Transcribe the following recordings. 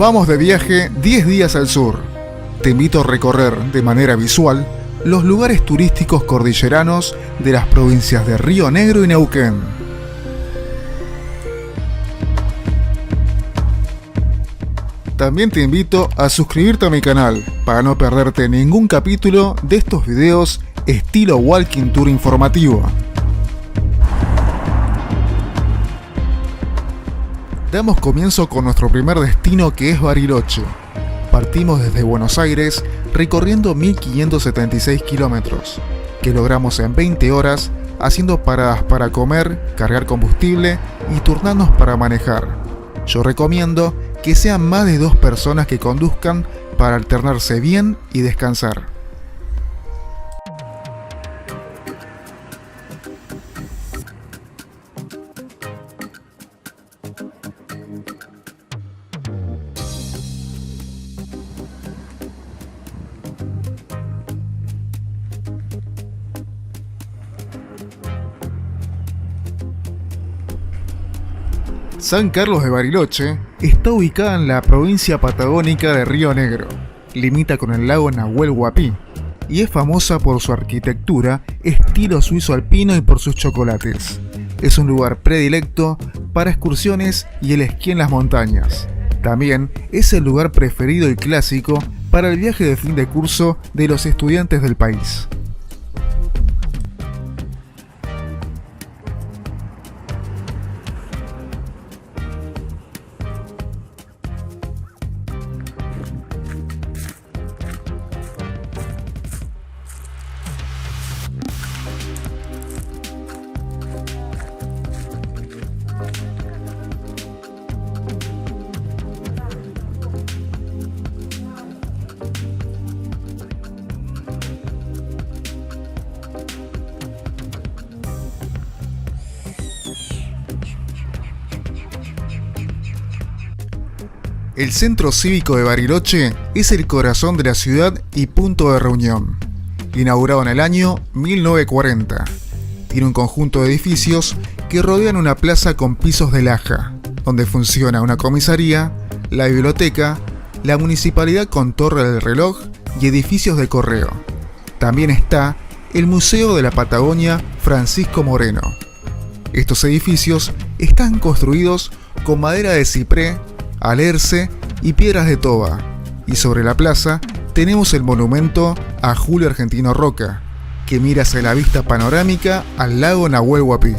vamos de viaje 10 días al sur. Te invito a recorrer de manera visual los lugares turísticos cordilleranos de las provincias de Río Negro y Neuquén. También te invito a suscribirte a mi canal para no perderte ningún capítulo de estos videos estilo Walking Tour informativo. Damos comienzo con nuestro primer destino, que es Bariloche. Partimos desde Buenos Aires recorriendo 1576 kilómetros, que logramos en 20 horas, haciendo paradas para comer, cargar combustible y turnarnos para manejar. Yo recomiendo que sean más de 2 personas que conduzcan para alternarse bien y descansar. San Carlos de Bariloche está ubicada en la provincia patagónica de Río Negro, limita con el lago Nahuel Huapi y es famosa por su arquitectura estilo suizo alpino y por sus chocolates. Es un lugar predilecto para excursiones y el esquí en las montañas. También es el lugar preferido y clásico para el viaje de fin de curso de los estudiantes del país. El Centro Cívico de Bariloche es el corazón de la ciudad y punto de reunión. Inaugurado en el año 1940, tiene un conjunto de edificios que rodean una plaza con pisos de laja, donde funciona una comisaría, la biblioteca, la municipalidad con torre del reloj y edificios de correo. También está el Museo de la Patagonia Francisco Moreno. Estos edificios están construidos con madera de ciprés, alerce y piedras de toba, y sobre la plaza tenemos el monumento a Julio Argentino Roca, que mira hacia la vista panorámica al lago Nahuel Huapi.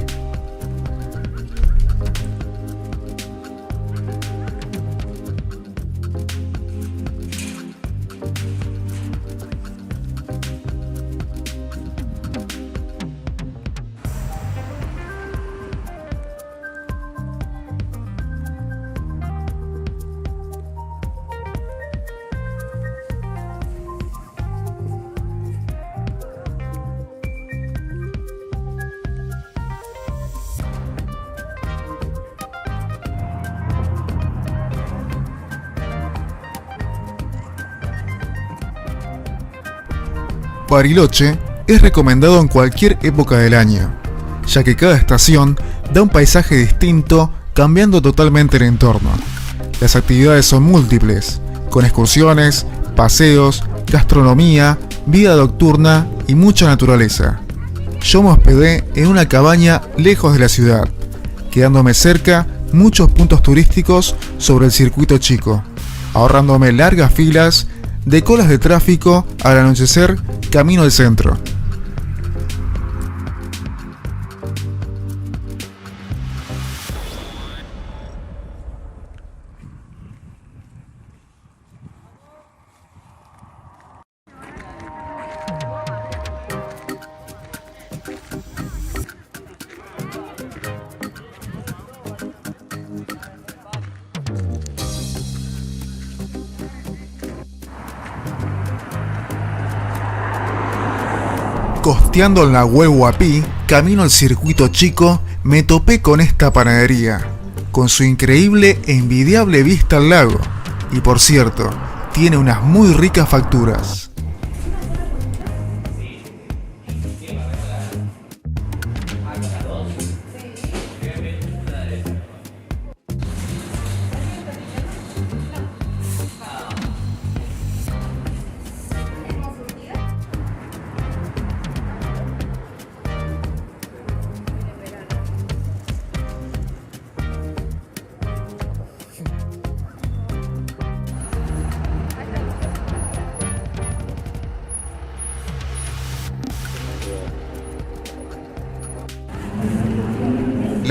Bariloche es recomendado en cualquier época del año, ya que cada estación da un paisaje distinto, cambiando totalmente el entorno. Las actividades son múltiples, con excursiones, paseos, gastronomía, vida nocturna y mucha naturaleza. Yo me hospedé en una cabaña lejos de la ciudad, quedándome cerca muchos puntos turísticos sobre el circuito chico, ahorrándome largas filas de colas de tráfico al anochecer camino al centro. Costeando el Nahuel Huapi, camino al circuito chico, me topé con esta panadería, con su increíble e envidiable vista al lago. Y por cierto, tiene unas muy ricas facturas.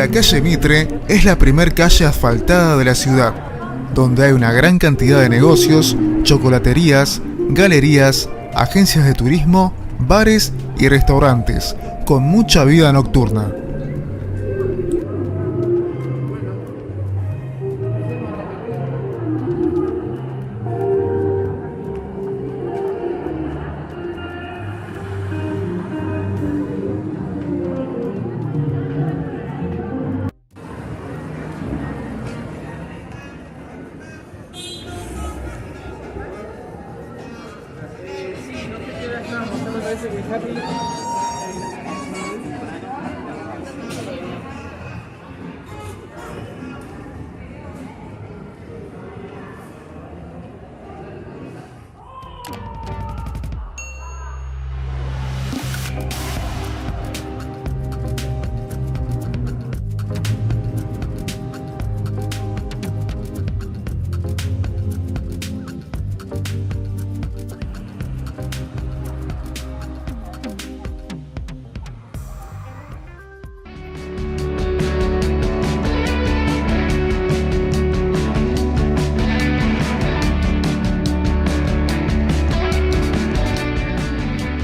La calle Mitre es la primer calle asfaltada de la ciudad, donde hay una gran cantidad de negocios, chocolaterías, galerías, agencias de turismo, bares y restaurantes, con mucha vida nocturna.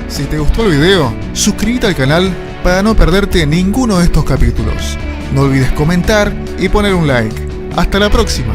Si te gustó el video, suscríbete al canal para no perderte ninguno de estos capítulos. No olvides comentar y poner un like. ¡Hasta la próxima!